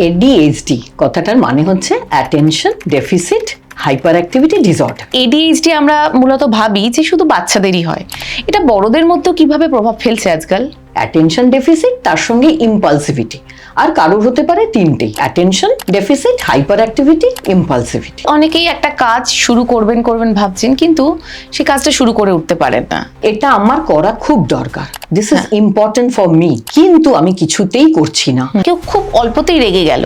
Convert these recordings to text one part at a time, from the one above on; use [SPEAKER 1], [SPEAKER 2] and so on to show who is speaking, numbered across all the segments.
[SPEAKER 1] ADHD কথাটার মানে হচ্ছে attention deficit hyperactivity disorder.
[SPEAKER 2] ADHD আমরা মূলত ভাবি যে শুধু বাচ্চাদেরই হয়, এটা বড়দের মধ্যেও কিভাবে প্রভাব ফেলছে আজকাল?
[SPEAKER 1] অ্যাটেনশন ডেফিসিট তার সঙ্গে ইম্পালসিভিটি, আর কারোর হতে পারে তিনটেই, অ্যাটেনশন ডেফিসিট হাইপার অ্যাক্টিভিটি ইম্পালসিভিটি।
[SPEAKER 2] অনেকেই একটা কাজ শুরু করবেন ভাবছেন, কিন্তু সে কাজটা শুরু করে উঠতে পারেন না।
[SPEAKER 1] এটা আমার করা খুব দরকার, this is important for me, কিন্তু আমি কিছুতেই করছি না।
[SPEAKER 2] কেউ খুব অল্পতেই রেগে গেল,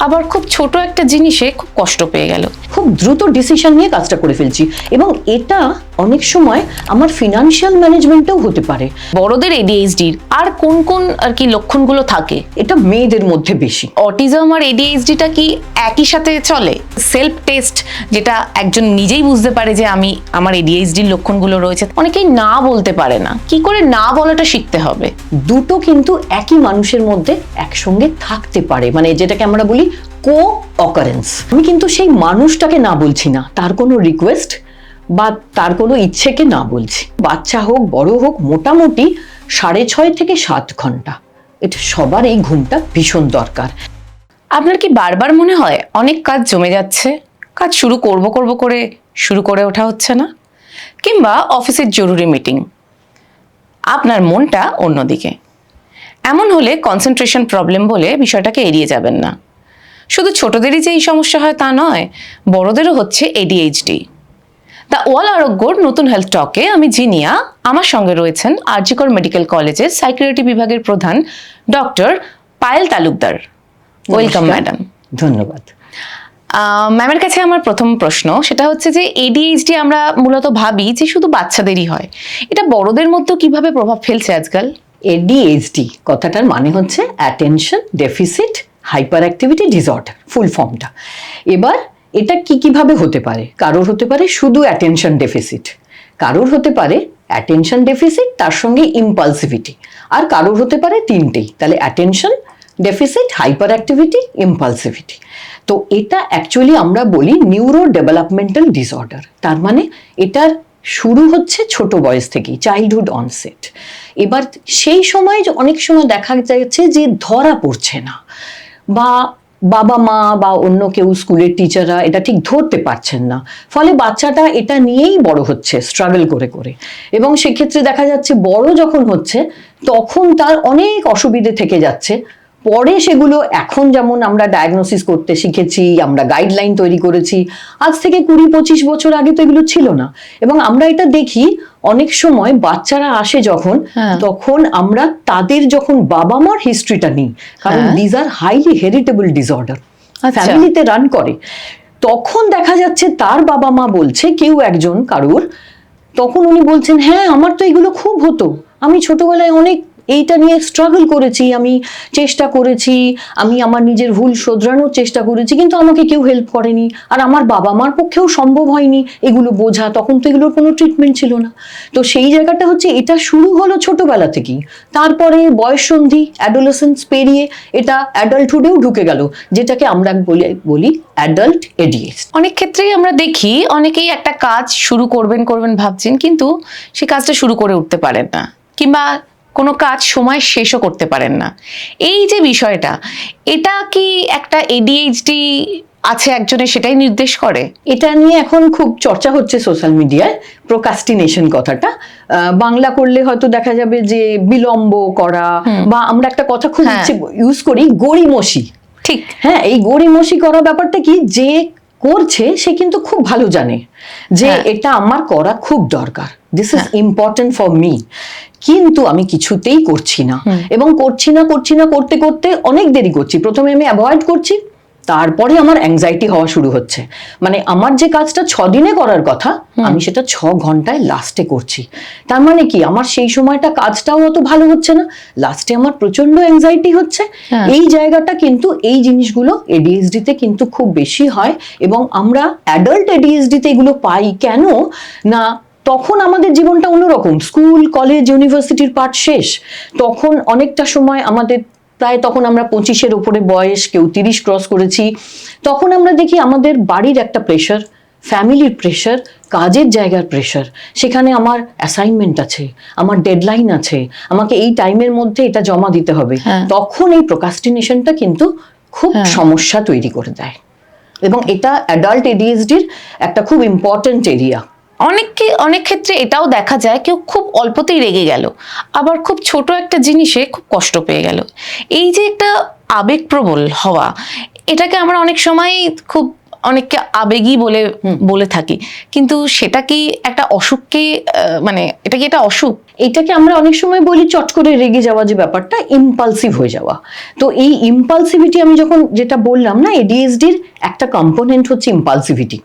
[SPEAKER 2] আবার খুব ছোট একটা জিনিসে খুব কষ্ট পেয়ে গেল।
[SPEAKER 1] খুব দ্রুত ডিসিশন নিয়ে কাজটা করে ফেলছি, এবং এটা অনেক সময় আমার ফিনান্সিয়াল ম্যানেজমেন্টেও হতে পারে।
[SPEAKER 2] বড়দের এডিএইচডির আর কোন কোন আর কি লক্ষণগুলো থাকে?
[SPEAKER 1] এটা মেয়েদের মধ্যে বেশি।
[SPEAKER 2] অটিজম আর এডিএইচডিটা কি একই সাথে চলে? সেলফ টেস্ট, যেটা একজন নিজেই বুঝতে পারে যে আমি আমার এডিএইচডির লক্ষণগুলো রয়েছে, অনেকেই না বলতে পারে না। কি করে না বলাটা শিখতে হবে?
[SPEAKER 1] দুটো কিন্তু একই মানুষের মধ্যে একসঙ্গে থাকতে পারে, মানে যেটাকে আমরা বলি কো অকারেন্স। আমি কিন্তু সেই মানুষটাকে না বলছি না, তার কোনো রিকোয়েস্ট বা তার কোনো ইচ্ছেকে না বলছি। বাচ্চা হোক বড় হোক, মোটামুটি 6.5 থেকে 7 ঘন্টা, এটা সবার এই ঘুমটা ভীষণ দরকার।
[SPEAKER 2] আপনার কি বারবার মনে হয় অনেক কাজ জমে যাচ্ছে, কাজ শুরু করব করে শুরু করে ওঠা হচ্ছে না? কিংবা অফিসের জরুরি মিটিং, আপনার মনটা অন্যদিকে? এমন হলে কনসেন্ট্রেশন প্রবলেম বলে বিষয়টাকে এড়িয়ে যাবেন না। শুধু ছোটদেরই যে এই সমস্যা হয় তা নয়, বড়দেরও হচ্ছে এডিএইচডি। দ্য ওয়াল আরোগ্যর নতুন হেলথ টকে আমি জিনিয়া, আমার সঙ্গে রয়েছেন আর.জি. কর মেডিকেল কলেজের সাইকিয়াট্রি বিভাগের প্রধান doctor Payel Talukdar. Welcome madam.
[SPEAKER 1] ধন্যবাদ।
[SPEAKER 2] ম্যামের কাছে আমার প্রথম প্রশ্ন, সেটা হচ্ছে যে এডিএইচডি আমরা মূলত ভাবি যে শুধু বাচ্চাদেরই হয়, এটা বড়দের মধ্যেও কিভাবে প্রভাব ফেলছে আজকাল?
[SPEAKER 1] এডিএইচডি কথাটার মানে হচ্ছে attention deficit hyperactivity disorder, full ফর্মটা। এবার এটা কিভাবে হতে পারে? কারোর হতে পারে শুধু অ্যাটেনশন ডেফিসিট, কারোর হতে পারে অ্যাটেনশন ডেফিসিট তার সঙ্গে ইম্পালসিভিটি, আর কারোর হতে পারে তিনটেই, তাহলে অ্যাটেনশন ডেফিসিট হাইপার অ্যাক্টিভিটি ইম্পালসিভিটি। তো এটা অ্যাকচুয়ালি আমরা বলি নিউরো ডেভেলপমেন্টাল ডিসঅর্ডার। তার মানে এটার শুরু হচ্ছে ছোট বয়স থেকেই, চাইল্ডহুড অনসেট। এবার সেই সময় অনেক সময় দেখা যাচ্ছে যে ধরা পড়ছে না, বা বাবা মা বা অন্য কেউ স্কুলের টিচাররা এটা ঠিক ধরতে পারছেন না, ফলে বাচ্চাটা এটা নিয়েই বড় হচ্ছে স্ট্রাগল করে করে, এবং সেক্ষেত্রে দেখা যাচ্ছে বড় যখন হচ্ছে তখন তার অনেক অসুবিধে থেকে যাচ্ছে। পরে সেগুলো এখন যেমন আমরা ডায়াগনোসিস করতে শিখেছি, আমরা গাইডলাইন তৈরি করেছি, আজ থেকে 20-25 বছর আগে তো এগুলো ছিল না। এবং আমরা এটা দেখি অনেক সময় বাচ্চারা আসে যখন, তখন আমরা তাদের যখন বাবা মার হিস্ট্রিটা নিই, কারণ these are highly heritable disorder, ফ্যামিলিতে রান করে, তখন দেখা যাচ্ছে তার বাবা মা বলছে কেউ একজন কারুর, তখন উনি বলছেন হ্যাঁ আমার তো এগুলো খুব হতো, আমি ছোটবেলায় অনেক এইটা নিয়ে স্ট্রাগল করেছি, আমি চেষ্টা করেছি, আমি আমার নিজের ভুল শোধরানোর চেষ্টা করেছি, কিন্তু আমাকে কেউ হেল্প করেনি, আর আমার বাবা মার পক্ষেও সম্ভব হয়নি এগুলো বোঝা, তখন তো এগুলোর কোনো ট্রিটমেন্ট ছিল না। তো সেই জায়গাটা হচ্ছে এটা শুরু হলো ছোটবেলা থেকেই, তারপরে বয়ঃসন্ধি অ্যাডোলেসেন্স পেরিয়ে এটা অ্যাডাল্টহুডেও ঢুকে গেল, যেটাকে আমরা বলি অ্যাডাল্ট এডিএইচডি।
[SPEAKER 2] অনেক ক্ষেত্রেই আমরা দেখি অনেকেই একটা কাজ শুরু করবেন ভাবছেন, কিন্তু সে কাজটা শুরু করে উঠতে পারেন না, কিংবা কোনো কাজ সময় শেষও করতে পারেন না। এই যে বিষয়টা, এটা কি একটা এডিএইচডি আছে একজনের, সেটাই নির্দেশ করে?
[SPEAKER 1] এটা নিয়ে এখন খুব চর্চা হচ্ছে সোশ্যাল মিডিয়ায়, প্রোকাস্টিনেশন কথাটা বাংলা করলে হয়তো দেখা যাবে যে বিলম্ব করা, বা আমরা একটা কথা খুব ইউজ করি গড়িমসি।
[SPEAKER 2] ঠিক,
[SPEAKER 1] হ্যাঁ, এই গড়িমসি করা ব্যাপারটা কি, যে করছে সে কিন্তু খুব ভালো জানে যে এটা আমার করা খুব দরকার, this is important for me, কিন্তু আমি কিছুতেই করছি না, এবং করছি না করতে করতে অনেক দেরি করছি। প্রথমে আমি অ্যাভয়েড করছি, তারপরে আমার অ্যাংজাইটি হওয়া শুরু হচ্ছে, মানে আমার যে কাজটা 6 দিনে করার কথা আমি সেটা 6 ঘন্টায় লাস্টে করছি। তার মানে কি, আমার সেই সময়টা কাজটাও অত ভালো হচ্ছে না, লাস্টে আমার প্রচন্ড অ্যাংজাইটি হচ্ছে। এই জায়গাটা কিন্তু এই জিনিসগুলো এডিএইচডি তে কিন্তু খুব বেশি হয়, এবং আমরা অ্যাডাল্ট এডিএইচডি তে এগুলো পাই কেন না, তখন আমাদের জীবনটা অন্যরকম, স্কুল কলেজ ইউনিভার্সিটির পাঠ শেষ, তখন অনেকটা সময় আমাদের প্রায়, তখন আমরা 25-এর উপরে বয়স, কেউ 30 ক্রস করেছি, তখন আমরা দেখি আমাদের বাড়ির একটা প্রেশার, ফ্যামিলির প্রেশার, কাজের জায়গার প্রেশার, সেখানে আমার অ্যাসাইনমেন্ট আছে, আমার ডেডলাইন আছে, আমাকে এই টাইমের মধ্যে এটা জমা দিতে হবে, তখন এই প্রোকাস্টিনেশনটা কিন্তু খুব সমস্যা তৈরি করে দেয়, এবং এটা অ্যাডাল্ট এডিএইচডির একটা খুব ইম্পর্টেন্ট এরিয়া।
[SPEAKER 2] অনেক ক্ষেত্রে এটাও দেখা যায় কেউ খুব অল্পতেই রেগে গেল, আবার খুব ছোট একটা জিনিসে খুব কষ্ট পেয়ে গেল। এই যে একটা আবেগপ্রবল হওয়া, এটাকে আমরা অনেক সময় খুব অনেককে আবেগী বলে থাকি, কিন্তু সেটা কি একটা অসুখকে মানে এটা কি একটা অসুখ?
[SPEAKER 1] এটাকে আমরা অনেক সময় বলি চট করে রেগে যাওয়া, যে ব্যাপারটা ইম্পালসিভ হয়ে যাওয়া। তো এই ইম্পালসিভিটি আমি যখন যেটা বললাম না, এডিএইচডির একটা কম্পোনেন্ট হচ্ছে ইম্পালসিভিটি।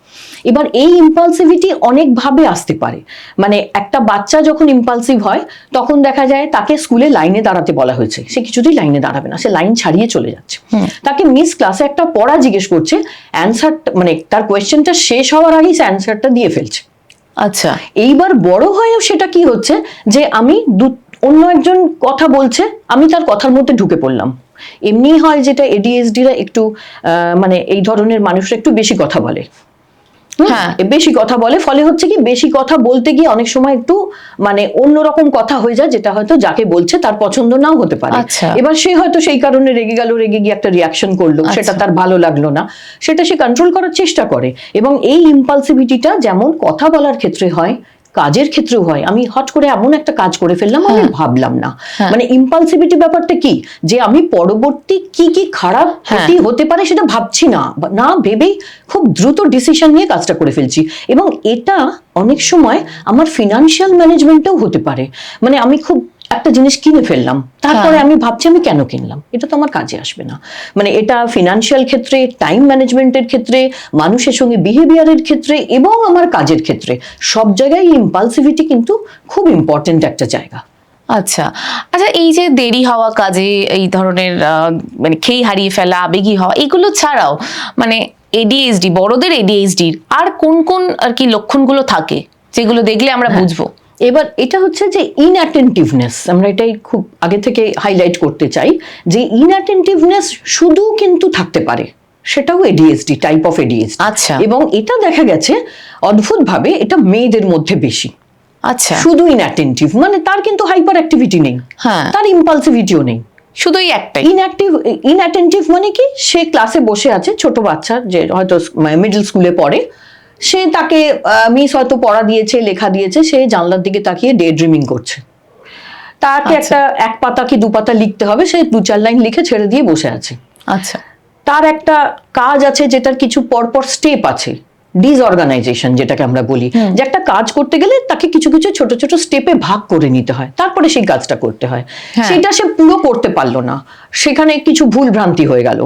[SPEAKER 1] এবার এই ইম্পালসিভিটি অনেকভাবে আসতে পারে। মানে একটা বাচ্চা যখন ইম্পালসিভ হয় তখন দেখা যায় তাকে স্কুলে লাইনে দাঁড়াতে বলা হয়েছে, সে কিছুতেই লাইনে দাঁড়াবে না, সে লাইন ছাড়িয়ে চলে যাচ্ছে। তাকে মিস ক্লাসে একটা পড়া জিজ্ঞেস করছে, অ্যান্সার মানে তার কোয়েশ্চেনটা শেষ হওয়ার আগেই সে অ্যান্সারটা দিয়ে ফেলছে।
[SPEAKER 2] আচ্ছা,
[SPEAKER 1] এইবার বড় হয়েও সেটা কি হচ্ছে যে আমি অন্য একজন কথা বলছে, আমি তার কথার মধ্যে ঢুকে পড়লাম। এমনি হয় যেটা এডিএইচডিরা একটু মানে এই ধরনের মানুষরা একটু বেশি কথা বলে।
[SPEAKER 2] হ্যাঁ,
[SPEAKER 1] বেশি কথা বলে, ফলে হচ্ছে কি বেশি কথা বলতে গিয়ে অনেক সময় একটু মানে অন্যরকম কথা হয়ে যায়, যেটা হয়তো যাকে বলছে তার পছন্দ নাও হতে পারে।
[SPEAKER 2] আচ্ছা।
[SPEAKER 1] এবার সে হয়তো সেই কারণে রেগে গেল, রেগে গিয়ে একটা রিয়াকশন করলো, সেটা তার ভালো লাগলো না, সেটা সে কন্ট্রোল করার চেষ্টা করে। এবং এই ইম্পালসিভিটিটা যেমন কথা বলার ক্ষেত্রে হয়, কাজের ক্ষেত্রেও হয়। আমি হট করে এমন একটা কাজ করে ফেললাম, আমি ভাবলাম না। মানে ইম্পালসিভিটি ব্যাপারটা কি, যে আমি পরবর্তী কি কি খারাপ ক্ষতি হতে পারে সেটা ভাবছি না, না ভেবেই খুব দ্রুত ডিসিশন নিয়ে কাজটা করে ফেলছি। এবং এটা অনেক সময় আমার ফিনান্সিয়াল ম্যানেজমেন্টেও হতে পারে। মানে আমি খুব একটা জিনিস কিনে ফেললাম, তারপরে আমি ভাবছি আমি কেন কিনলাম, এটা তো আমার কাজে আসবে না। মানে এটা ফিনান্সিয়াল ক্ষেত্রে, টাইম ম্যানেজমেন্টের ক্ষেত্রে, মানুষের সঙ্গে বিহেভিয়ারের ক্ষেত্রে এবং আমার কাজের ক্ষেত্রে সব জায়গায় ইম্পালসিভিটি কিন্তু খুব ইম্পর্টেন্ট একটা জায়গা।
[SPEAKER 2] আচ্ছা আচ্ছা, এই যে দেরি হওয়া কাজে, এই ধরনের মানে খেই হারিয়ে ফেলা, আবেগী হওয়া, এগুলো ছাড়াও মানে এডিএইচডি, বড়দের এডিএইচডির আর কোন কোন আর কি লক্ষণগুলো থাকে যেগুলো দেখলে আমরা বুঝবো?
[SPEAKER 1] এবার এটা হচ্ছে যে ইনঅ্যাটেন্টিভনেস, আমরা এটাই খুব আগে থেকে হাইলাইট করতে চাই, যে ইনঅ্যাটেন্টিভনেস শুধু কিন্তু থাকতে পারে, সেটাও এডিএইচডি, টাইপ অফ এডিএইচডি।
[SPEAKER 2] আচ্ছা।
[SPEAKER 1] এবং এটা দেখা গেছে অদ্ভুতভাবে এটা মেয়েদের মধ্যে বেশি।
[SPEAKER 2] আচ্ছা,
[SPEAKER 1] শুধু ইনঅ্যাটেন্টিভ মানে তার কিন্তু হাইপার অ্যাক্টিভিটি নেই,
[SPEAKER 2] হ্যাঁ,
[SPEAKER 1] তার ইম্পালসিভিটিও নেই,
[SPEAKER 2] শুধুই একটাই।
[SPEAKER 1] ইনঅ্যাটেন্টিভ মানে কি, সে ক্লাসে বসে আছে, ছোট বাচ্চা যে হয়তো মিডল স্কুলে পড়ে, সে তাকে মিস হয়তো পড়া দিয়েছে, লেখা দিয়েছে, সে জানলার দিকে তাকিয়ে ডে ড্রিমিং করছে। তাকে একটা এক পাতা কি দু পাতা লিখতে হবে, সে 2-4 লাইন লিখে ছেড়ে দিয়ে বসে আছে।
[SPEAKER 2] আচ্ছা,
[SPEAKER 1] তার একটা কাজ আছে যেটার কিছু পরপর স্টেপ আছে, ডিসঅর্গানাইজেশন যেটাকে আমরা বলি, যে একটা কাজ করতে গেলে তাকে কিছু কিছু ছোট ছোট স্টেপে ভাগ করে নিতে হয়, তারপরে সেই কাজটা করতে হয়। সেটা সে পুরো করতে পারলো না, সেখানে কিছু ভুল ভ্রান্তি হয়ে গেল।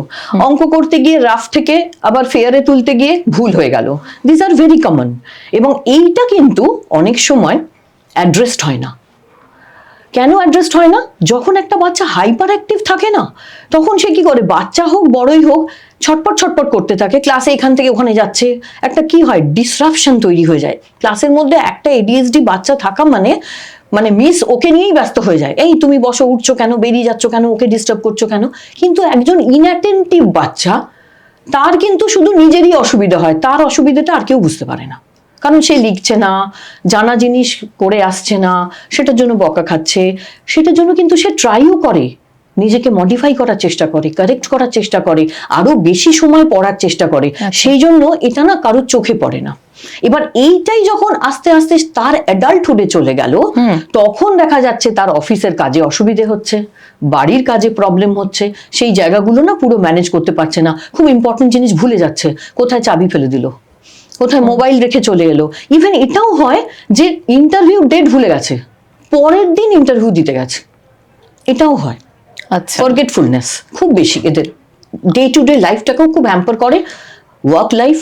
[SPEAKER 1] অঙ্ক করতে গিয়ে রাফ থেকে আবার ফেয়ারে তুলতে গিয়ে ভুল হয়ে গেল। This are very common. এবং এইটা কিন্তু অনেক সময় অ্যাড্রেসড হয় না। কেন অ্যাড্রেসড হয় না? যখন একটা বাচ্চা হাইপার অ্যাক্টিভ থাকে না, তখন সে কি করে, বাচ্চা হোক বড়ই হোক, ছটপট ছটপট করতে থাকে, ক্লাসে এখান থেকে ওখানে যাচ্ছে, একটা কি হয়, ডিসরাপশন তৈরি হয়ে যায় ক্লাসের মধ্যে। একটা এডিএইচডি বাচ্চা থাকা মানে মানে মিস ওকে নিয়েই ব্যস্ত হয়ে যায়, এই তুমি বসো, উঠছো কেন, বেরিয়ে যাচ্ছ কেন, ওকে ডিস্টার্ব করছো কেন। কিন্তু একজন ইনঅ্যাটেন্টিভ বাচ্চা, তার কিন্তু শুধু নিজেরই অসুবিধা হয়, তার অসুবিধাটা আর কেউ বুঝতে পারে না, কারণ সে লিখছে না, জানা জিনিস করে আসছে না, সেটার জন্য বকা খাচ্ছে। সেটার জন্য কিন্তু সে ট্রাইও করে, নিজেকে মডিফাই করার চেষ্টা করে, কারেক্ট করার চেষ্টা করে, আরো বেশি সময় পড়ার চেষ্টা করে। সেই জন্য এটা না কারোর চোখে পড়ে না। এবার এইটাই যখন আস্তে আস্তে তার অ্যাডাল্টহুডে চলে গেল, তখন দেখা যাচ্ছে তার অফিসের কাজে অসুবিধে হচ্ছে, বাড়ির কাজে প্রবলেম হচ্ছে, সেই জায়গাগুলো না পুরো ম্যানেজ করতে পারছে না, খুব ইম্পর্টেন্ট জিনিস ভুলে যাচ্ছে, কোথায় চাবি ফেলে দিল, কোথায় মোবাইল রেখে চলে এলো। ইভেন এটাও হয় যে ইন্টারভিউ ডেট ভুলে গেছে, পরের দিন ইন্টারভিউ দিতে গেছে, এটাও হয়।
[SPEAKER 2] আচ্ছা,
[SPEAKER 1] ফরগেটফুলনেস খুব বেশি এদের, ডে টু ডে লাইফটাকেও খুব হ্যাম্পার করে, ওয়ার্ক লাইফ,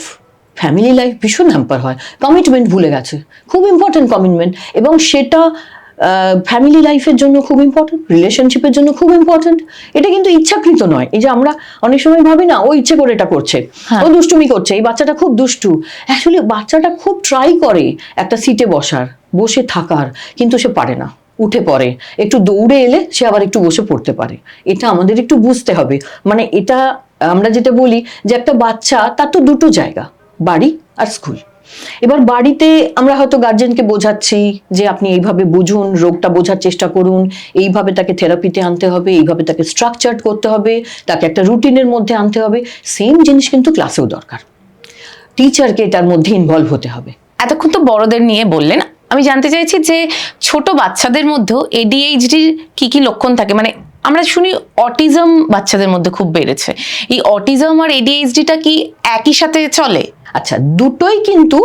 [SPEAKER 1] ফ্যামিলি লাইফ ভীষণ হ্যাম্পার হয়। কমিটমেন্ট ভুলে গেছে, খুব ইম্পর্টেন্ট কমিটমেন্ট, এবং সেটা ফ্যামিলি লাইফের জন্য খুব ইম্পর্টেন্ট, রিলেশনশিপের জন্য খুব ইম্পর্টেন্ট। এটা কিন্তু ইচ্ছাকৃত নয়। এই যে আমরা অনেক সময় ভাবি না, ও ইচ্ছে করে এটা করছে, ও দুষ্টুমি করছে, এই বাচ্চাটা খুব দুষ্টু। অ্যাকচুয়ালি বাচ্চাটা খুব ট্রাই করে একটা সিটে বসে থাকার, কিন্তু সে পারে না, উঠে পড়ে, একটু দৌড়ে এলে সে আবার একটু বসে পড়তে পারে। এটা আমাদের একটু বুঝতে হবে। মানে এটা আমরা যেটা বলি যে একটা বাচ্চা, তার তো দুটো জায়গা, বাড়ি আর স্কুল। এবার বাড়িতে আমরা হয়তো গার্জেনকে বোঝাচ্ছি যে আপনি এইভাবে বুঝুন, রোগটা বোঝার চেষ্টা করুন, এইভাবে তাকে থেরাপিতে আনতে হবে, এইভাবে তাকে স্ট্রাকচার্ড করতে হবে, তাকে একটা রুটিনের মধ্যে আনতে হবে। সেম জিনিস কিন্তু ক্লাসেও দরকার, টিচারকে এটার মধ্যে ইনভলভ হতে হবে।
[SPEAKER 2] এতক্ষণ তো বড়দের নিয়ে বললেন, আমি জানতে চাইছি যে ছোট বাচ্চাদের মধ্যেও এডিএইচডির কি কি লক্ষণ থাকে? মানে আমরা শুনি অটিজম বাচ্চাদের মধ্যে খুব বেড়েছে, এই অটিজম আর এডিএইচডিটা কি একই সাথে চলে?
[SPEAKER 1] আচ্ছা, দুটোই কিন্তু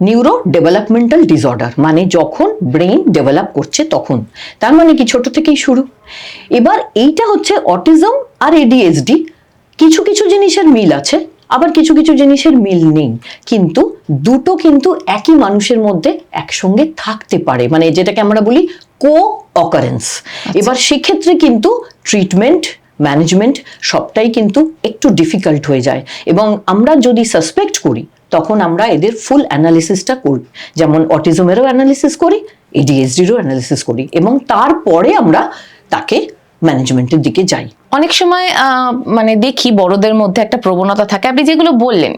[SPEAKER 1] নিউরো ডেভেলপমেন্টাল ডিসঅর্ডার, মানে যখন ব্রেন ডেভেলপ করছে তখন, তার মানে কি ছোট থেকেই শুরু। এবার এইটা হচ্ছে অটিজম আর এডিএইচডি, কিছু কিছু জিনিসের মিল আছে, আবার কিছু কিছু জিনিসের মিল নেই, কিন্তু দুটো কিন্তু একই মানুষের মধ্যে একসঙ্গে থাকতে পারে, মানে যেটাকে আমরা বলি কো অকারেন্স। এবার সেক্ষেত্রে কিন্তু ট্রিটমেন্ট, ম্যানেজমেন্ট সবটাই কিন্তু একটু ডিফিকাল্ট হয়ে যায়, এবং আমরা যদি সাসপেক্ট করি তখন আমরা এদের ফুল অ্যানালিসিসটা করি, যেমন অটিজমেরও অ্যানালিসিস করি, এডিএইচডিরও অ্যানালিসিস করি, এবং তারপরে আমরা তাকে ম্যানেজমেন্টের দিকে যাই।
[SPEAKER 2] অনেক সময় মানে দেখি বড়দের মধ্যে একটা প্রবণতা থাকে, আপনি যেগুলো বললেন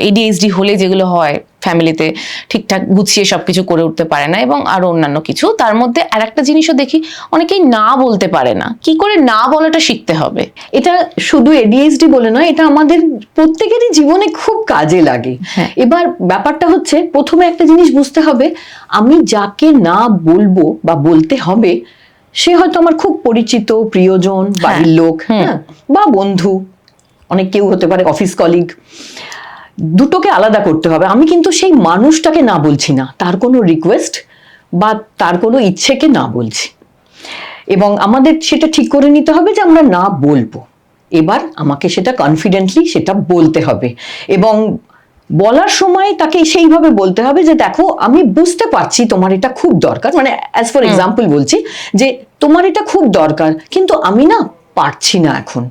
[SPEAKER 2] এডিএইচডি হলে যেগুলো হয়, ফ্যামিলিতে ঠিকঠাক গুছিয়ে সবকিছু করে উঠতে পারে না এবং আরো অন্যান্য কিছু, তার মধ্যে আর একটা জিনিসও দেখি অনেকেই না বলতে পারে না। কি করে না বলাটা শিখতে হবে?
[SPEAKER 1] এটা শুধু এডিএইচডি বলে নয়, এটা আমাদের প্রত্যেকেরই জীবনে খুব কাজে লাগে। এবার ব্যাপারটা হচ্ছে, প্রথমে একটা জিনিস বুঝতে হবে, আমি যাকে না বলবো বা বলতে হবে সে হয়তো আমার খুব পরিচিত প্রিয়জন, বাড়ির লোক, হ্যাঁ, বা বন্ধু, অনেক কেউ হতে পারে অফিস কলিগ। দুটোকে আলাদা করতে হবে। আমি কিন্তু সেই মানুষটাকে না বলছি না, তার কোনো রিকোয়েস্ট বা তার কোনো ইচ্ছেকে না বলছি, এবং আমাদের সেটা ঠিক করে নিতে হবে যে আমরা না বলবো। এবার আমাকে সেটা কনফিডেন্টলি সেটা বলতে হবে, এবং বলার সময় তাকে সেইভাবে বলতে হবে যে দেখো, আমি বুঝতে পারছি তোমার এটা খুব দরকার, মানে অ্যাজ ফর এক্সাম্পল বলছি যে তোমার এটা খুব দরকার, কিন্তু আমি না পারছি না এখন।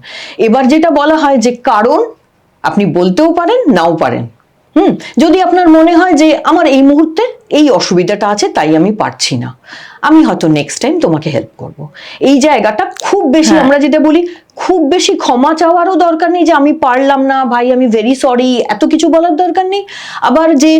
[SPEAKER 1] এবার যেটা বলা হয় যে কারণ, আপনি বলতেও পারেন নাও পারেন। যদি আপনার মনে হয় যে আমার এই মুহূর্তে এই অসুবিধাটা আছে তাই আমি পারছি না, আমি হয়তো নেক্সট টাইম তোমাকে হেল্প করব, এই জায়গাটা খুব বেশি, আমরা যেটা বলি খুব বেশি ক্ষমা চাওয়ারও দরকার নেই যে আমি পারলাম না ভাই, আমি ভেরি সরি, এত কিছু বলার দরকার নেই। আবার যে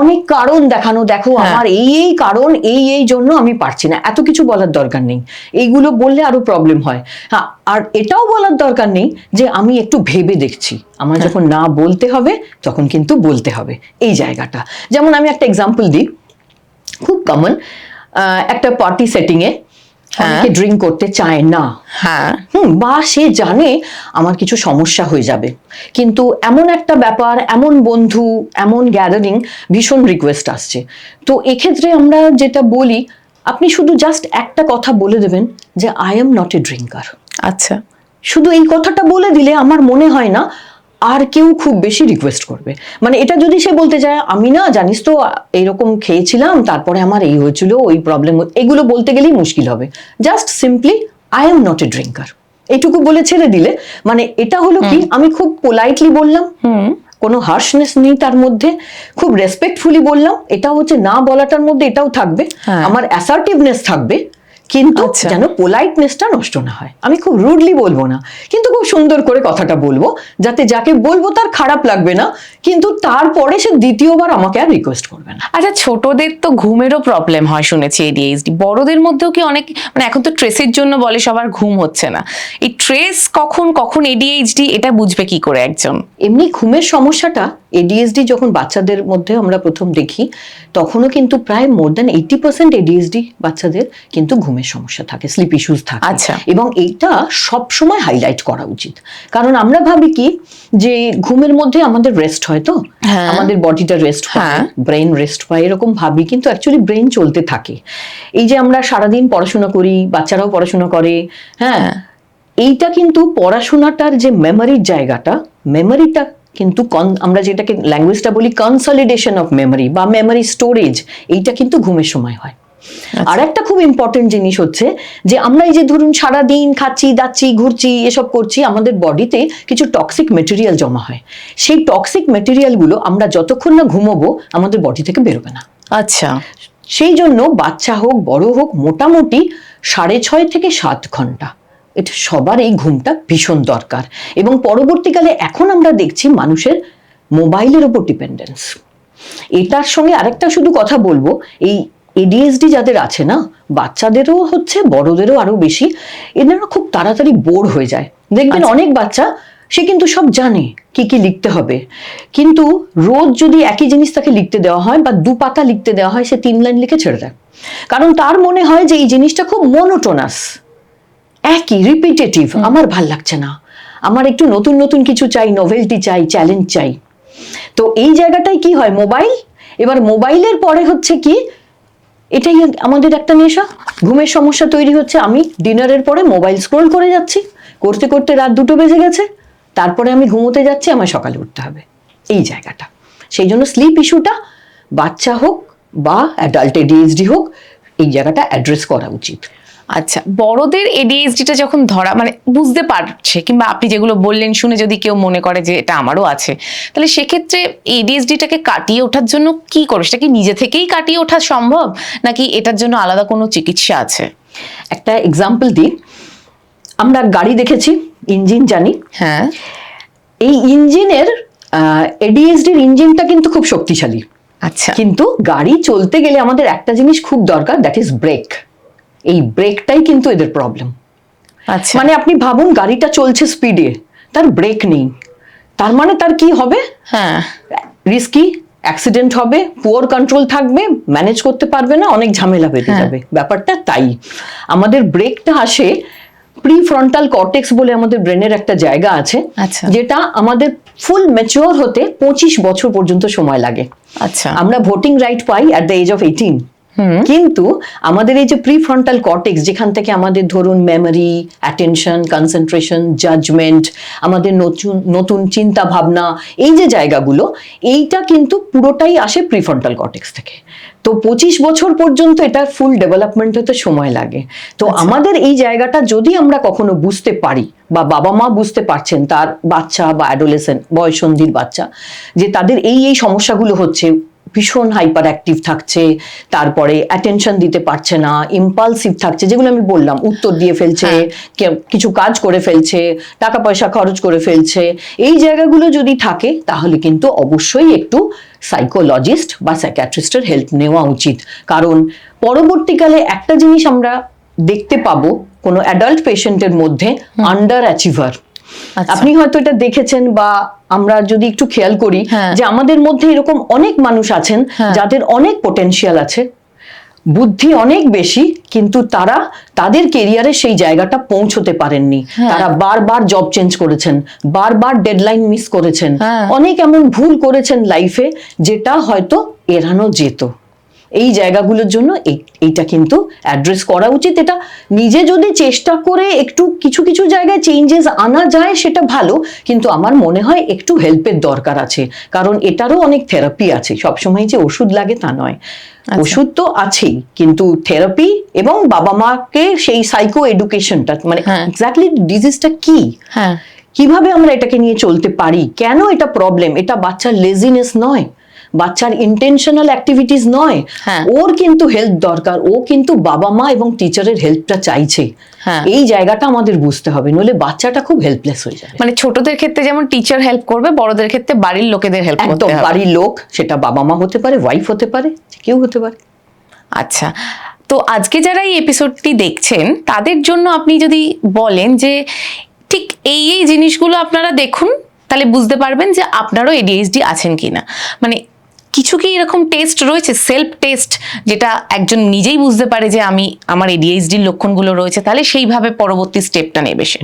[SPEAKER 1] অনেক কারণ দেখানো, দেখো আমার এই এই কারণ, এই এই জন্য আমি পারছি না, এত কিছু বলার দরকার নেই। এইগুলো বললে আরো প্রবলেম হয়। হ্যাঁ, আর এটাও বলার দরকার নেই যে আমি একটু ভেবে দেখছি, আমার যখন না বলতে হবে তখন কিন্তু বলতে হবে, এই জায়গাটা। যেমন আমি একটা এক্সাম্পল দিই, খুব কমন, একটা পার্টি সেটিং এ অনেকে ড্রিঙ্ক করতে চায় না, বা সে জানে আমার কিছু সমস্যা হয়ে যাবে, কিন্তু এমন একটা ব্যাপার, এমন বন্ধু, এমন গ্যাদারিং, ভীষণ রিকোয়েস্ট আসছে। তো এক্ষেত্রে আমরা যেটা বলি, আপনি শুধু জাস্ট একটা কথা বলে দেবেন যে I am not a drinker.
[SPEAKER 2] আচ্ছা,
[SPEAKER 1] শুধু এই কথাটা বলে দিলে আমার মনে হয় না আর কেউ খুব বেশি রিকোয়েস্ট করবে। মানে এটা যদি সে বলতে চায় আমি না জানিস তো এইরকম খেয়েছিলাম, তারপরে আমার এই হয়েছিল, ওই প্রবলেম, এগুলো বলতে গেলেই মুশকিল হবে। Just simply I am not a drinker, এইটুকু বলে ছেড়ে দিলে, মানে এটা হলো কি, আমি খুব পোলাইটলি বললাম, কোনো হার্শনেস নেই তার মধ্যে, খুব রেসপেক্টফুলি বললাম, এটা হচ্ছে না বলাটার মধ্যে এটাও থাকবে, আমার অ্যাসার্টিভনেস থাকবে, কিন্তু যেন পোলাইটনেসটা নষ্ট না হয়। আমি খুব রুডলি বলবো না, কিন্তু খুব সুন্দর করে কথাটা বলবো, যাতে যাকে বলবো তার খারাপ লাগবে না, কিন্তু তারপরে সে দ্বিতীয়বার আমাকে আর রিকোয়েস্ট করবে না।
[SPEAKER 2] আচ্ছা, ছোটদের তো ঘুমেরও প্রবলেম হয় শুনেছি এডিএইচডি, বড়দের মধ্যেও কি অনেক, মানে এখন তো ট্রেসের জন্য বলে সবার ঘুম হচ্ছে না, এই ট্রেস কখন কখন এডিএইচডি এটা বুঝবে কি করে একজন?
[SPEAKER 1] এমনি ঘুমের সমস্যাটা এডিএইচডি যখন বাচ্চাদের মধ্যে আমরা প্রথম দেখি, তখনও কিন্তু প্রায় মোর দ্যান 80% এডিএইচডি বাচ্চাদের কিন্তু ঘুমের সমস্যা থাকে, স্লিপ ইস্যুস থাকে।
[SPEAKER 2] আচ্ছা,
[SPEAKER 1] এবং এইটা সব সময় হাইলাইট করা উচিত, কারণ আমরা ভাবি কি যে ঘুমের মধ্যে আমাদের রেস্ট হয়, তো আমাদের বডিটা রেস্ট পায়, ব্রেন রেস্ট পায়, এরকম ভাবি, কিন্তু অ্যাকচুয়ালি ব্রেন চলতে থাকে। এই যে আমরা সারাদিন পড়াশোনা করি, বাচ্চারাও পড়াশোনা করে, হ্যাঁ, এইটা কিন্তু পড়াশোনাটার যে মেমোরির জায়গাটা, মেমোরিটা কিন্তু আমরা যেটাকে ল্যাঙ্গুয়েজটা বলি কনসলিডেশন অফ মেমোরি বা মেমোরি স্টোরেজ, এইটা কিন্তু ঘুমের সময় হয়। আর একটা খুব ইম্পর্টেন্ট জিনিস হচ্ছে যে আমরা এই যে ধরুন সারাদিন খাচ্ছি দাচ্ছি ঘুরছি এসব করছি, আমাদের বডিতে কিছু টক্সিক মেটেরিয়াল জমা হয়, সেই টক্সিক মেটেরিয়ালগুলো আমরা যতক্ষণ না ঘুমোবো আমাদের বডি থেকে বেরোবে না।
[SPEAKER 2] আচ্ছা,
[SPEAKER 1] সেই জন্য বাচ্চা হোক বড় হোক মোটামুটি 6.5 থেকে 7 ঘন্টা এটা সবার এই ঘুমটা ভীষণ দরকার। এবং পরবর্তীকালে এখন আমরা দেখছি মানুষের মোবাইলের উপর ডিপেন্ডেন্স, এটার সঙ্গে আরেকটা শুধু কথা বলবো, এই এডিএসডি যাদের আছে না, বাচ্চাদেরও হচ্ছে বড়দেরও আরো বেশি, এনারা খুব তাড়াতাড়ি বোর হয়ে যায়। দেখবেন অনেক বাচ্চা সে কিন্তু সব জানে কি কি লিখতে হবে, কিন্তু রোজ যদি একই জিনিস তাকে লিখতে দেওয়া হয় বা 2 পাতা লিখতে দেওয়া হয়, সে 3 লাইন লিখে ছেড়ে দেয়। কারণ তার মনে হয় যে এই জিনিসটা খুব মনোটোনাস, একই রিপিটেটিভ, আমার ভাল লাগছে না, আমার একটু নতুন নতুন কিছু চাই, নোভেলটি চাই, চ্যালেঞ্জ চাই। তো এই জায়গাটায় কি হয়, মোবাইল, এবার মোবাইলের পরে হচ্ছে কি, এটাই আমাদের একটা নেশা, ঘুমের সমস্যা তৈরি হচ্ছে। আমি ডিনারের পরে মোবাইল স্ক্রোল করে যাচ্ছি, করতে করতে রাত 2টো বেজে গেছে, তারপরে আমি ঘুমোতে যাচ্ছি, আমার সকালে উঠতে হবে, এই জায়গাটা। সেই জন্য স্লিপ ইস্যুটা বাচ্চা হোক বা অ্যাডাল্ট এডিএইচডি হোক, এই জায়গাটা অ্যাড্রেস করা উচিত।
[SPEAKER 2] আচ্ছা, বড়দের এডিএইচডিটা যখন ধরা মানে বুঝতে পারছে, কিংবা আপনি যেগুলো বললেন শুনে যদি কেউ মনে করে যে এটা আমারও আছে, তাহলে সেক্ষেত্রে এডিএইচডিটাকে কাটিয়ে ওঠার জন্য কি করবে? সেটা কি নিজে থেকেই কাটিয়ে ওঠা সম্ভব, নাকি এটার জন্য আলাদা কোনো চিকিৎসা আছে?
[SPEAKER 1] একটা এক্সাম্পল দিই, আমরা গাড়ি দেখেছি, ইঞ্জিন জানি।
[SPEAKER 2] হ্যাঁ,
[SPEAKER 1] এই ইঞ্জিনের এডিএইচডির ইঞ্জিনটা কিন্তু খুব শক্তিশালী।
[SPEAKER 2] আচ্ছা,
[SPEAKER 1] কিন্তু গাড়ি চলতে গেলে আমাদের একটা জিনিস খুব দরকার, দ্যাট ইজ ব্রেক। এই ব্রেকটাই কিন্তু এদের প্রবলেম।
[SPEAKER 2] আচ্ছা,
[SPEAKER 1] মানে আপনি ভাবুন, গাড়িটা চলছে স্পিডে, তার ব্রেক নেই, তার মানে তার কি হবে?
[SPEAKER 2] হ্যাঁ,
[SPEAKER 1] রিস্কি অ্যাক্সিডেন্ট হবে, পুয়ার কন্ট্রোল থাকবে, ম্যানেজ করতে পারবে না, অনেক ঝামেলা বেঁধে যাবে। ব্যাপারটা তাই। আমাদের ব্রেকটা আসে প্রিফ্রন্টাল কর্টেক্স বলে আমাদের ব্রেনের একটা জায়গা আছে,
[SPEAKER 2] আচ্ছা,
[SPEAKER 1] যেটা আমাদের ফুল ম্যাচিওর হতে 25 বছর পর্যন্ত সময় লাগে।
[SPEAKER 2] আচ্ছা,
[SPEAKER 1] আমরা ভোটিং রাইট পাই অ্যাট দ্য এজ অফ 18, কিন্তু আমাদের এই যে প্রিফ্রন্টাল কর্টেক্স, যেখান থেকে আমাদের ধরুন মেমোরি, অ্যাটেনশন, কনসেন্ট্রেশন, জাজমেন্ট, আমাদের নতুন নতুন চিন্তা ভাবনা, এই যে জায়গাগুলো, এইটা কিন্তু পুরোটাই আসে প্রিফ্রন্টাল কর্টেক্স থেকে। তো 25 বছর পর্যন্ত এটা ফুল ডেভেলপমেন্ট হতে সময় লাগে। তো আমাদের এই জায়গাটা যদি আমরা কখনো বুঝতে পারি, বা বাবা মা বুঝতে পারছেন তার বাচ্চা বা অ্যাডোলেসেন্ট, বয়সন্ধির বাচ্চা, যে তাদের এই এই সমস্যাগুলো হচ্ছে, ভীষণ হাইপার অ্যাক্টিভ থাকছে, তারপরে অ্যাটেনশন দিতে পারছে না, ইম্পালসিভ থাকছে, যেগুলো আমি বললাম, উত্তর দিয়ে ফেলছে, কিছু কাজ করে ফেলছে, টাকা পয়সা খরচ করে ফেলছে, এই জায়গাগুলো যদি থাকে, তাহলে কিন্তু অবশ্যই একটু সাইকোলজিস্ট বা সাইকিয়াট্রিস্টের হেল্প নেওয়া উচিত। কারণ পরবর্তীকালে একটা জিনিস আমরা দেখতে পাবো কোনো অ্যাডাল্ট পেশেন্টের মধ্যে, আন্ডার অ্যাচিভার। আপনি হয়তো এটা দেখেছেন, বা আমরা যদি একটু খেয়াল করি যে আমাদের মধ্যে এরকম অনেক মানুষ আছেন যাদের অনেক পোটেনশিয়াল আছে, বুদ্ধি অনেক বেশি, কিন্তু তারা তাদের কেরিয়ারে সেই জায়গাটা পৌঁছতে পারেননি। তারা বারবার জব চেঞ্জ করেছেন, বারবার ডেডলাইন মিস করেছেন, অনেক এমন ভুল করেছেন লাইফে যেটা হয়তো এড়ানো যেত। এই জায়গাগুলোর জন্য এইটা কিন্তু অ্যাড্রেস করা উচিত। এটা নিজে যদি চেষ্টা করে একটু কিছু কিছু জায়গায় চেঞ্জেস আনা যায় সেটা ভালো, কিন্তু আমার মনে হয় একটু হেল্পের দরকার আছে, কারণ এটারও অনেক থেরাপি আছে, সবসময় যে ওষুধ লাগে তা নয়। ওষুধ তো আছেই, কিন্তু থেরাপি এবং বাবা মাকে সেই সাইকো এডুকেশনটা, মানে এক্স্যাক্টলি ডিজিজটা কি, কিভাবে আমরা এটাকে নিয়ে চলতে পারি, কেন এটা প্রবলেম, এটা বাচ্চার লেজিনেস নয়, বাচ্চার ইন্টেনশনাল অ্যাক্টিভিটিস নয়, ওর কিন্তু হেল্প দরকার, ও কিন্তু বাবা মা এবং টিচারের হেল্পটা চাইছে। এই জায়গাটা আমাদের বুঝতে হবে, নইলে বাচ্চাটা খুব হেল্পলেস হয়ে যাবে।
[SPEAKER 2] মানে ছোটদের ক্ষেত্রে যেমন টিচার হেল্প করবে, বড়দের ক্ষেত্রে বাড়ির লোকেদের হেল্প করতে হবে।
[SPEAKER 1] একদম, বাড়ির লোক, সেটা বাবা মা হতে পারে, ওয়াইফ হতে পারে, কেউ হতে পারে।
[SPEAKER 2] আচ্ছা, তো আজকে যারা এই এপিসোডটি দেখছেন তাদের জন্য আপনি যদি বলেন যে ঠিক এই এই জিনিসগুলো আপনারা দেখুন, তাহলে বুঝতে পারবেন যে আপনারও এডিএইচডি আছেন কিনা। মানে কিছু কি এরকম টেস্ট রয়েছে, সেলফ টেস্ট, যেটা একজন নিজেই বুঝতে পারে যে আমার এডিএইচডির লক্ষণগুলো রয়েছে, তাহলে সেইভাবে পরবর্তী স্টেপটা নেবে সে।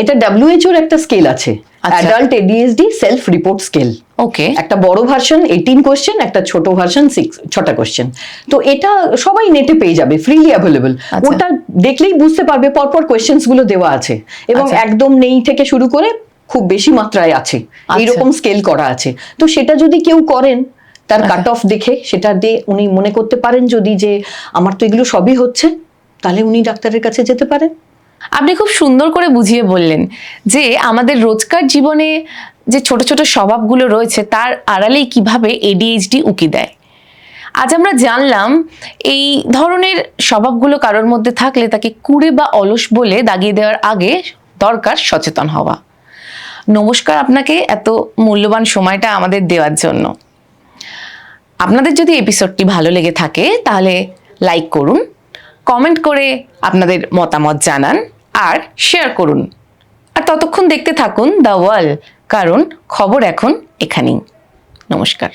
[SPEAKER 1] এটা WHO এর একটা স্কেল আছে, adult ADHD self report scale.
[SPEAKER 2] Okay,
[SPEAKER 1] একটা বড় ভার্সন 18 কোশ্চেন, একটা ছোট ভার্সন 6টা কোশ্চেন। তো এটা সবাই নেটে পেয়ে যাবে, ফ্রিলি অ্যাভেলেবল। ওটা দেখলেই বুঝতে পারবে, পরপর কোশ্চেন্স গুলো দেওয়া আছে, এবং একদম নেই থেকে শুরু করে খুব বেশি মাত্রায় আছে, এইরকম স্কেল করা আছে। তো সেটা যদি কেউ করেন, তার কাট অফ দেখে, সেটা দিয়ে উনি মনে করতে পারেন যদি যে আমার তো এগুলো সবই হচ্ছে, তাহলে উনি ডাক্তারের কাছে যেতে পারেন।
[SPEAKER 2] আপনি খুব সুন্দর করে বুঝিয়ে বললেন যে আমাদের রোজকার জীবনে যে ছোট ছোট স্বভাবগুলো রয়েছে তার আড়ালেই কিভাবে এডিএইচডি উকি দেয়। আজ আমরা জানলাম এই ধরনের স্বভাবগুলো কারোর মধ্যে থাকলে তাকে কুঁড়ে বা অলস বলে দাগিয়ে দেওয়ার আগে দরকার সচেতন হওয়া। নমস্কার আপনাকে এত মূল্যবান সময়টা আমাদের দেওয়ার জন্য। আপনাদের যদি এপিসোডটি ভালো লেগে থাকে তাহলে লাইক করুন, কমেন্ট করে আপনাদের মতামত জানান আর শেয়ার করুন। আর ততক্ষণ দেখতে থাকুন দ্য ওয়াল, কারণ খবর এখন এখানেই। নমস্কার।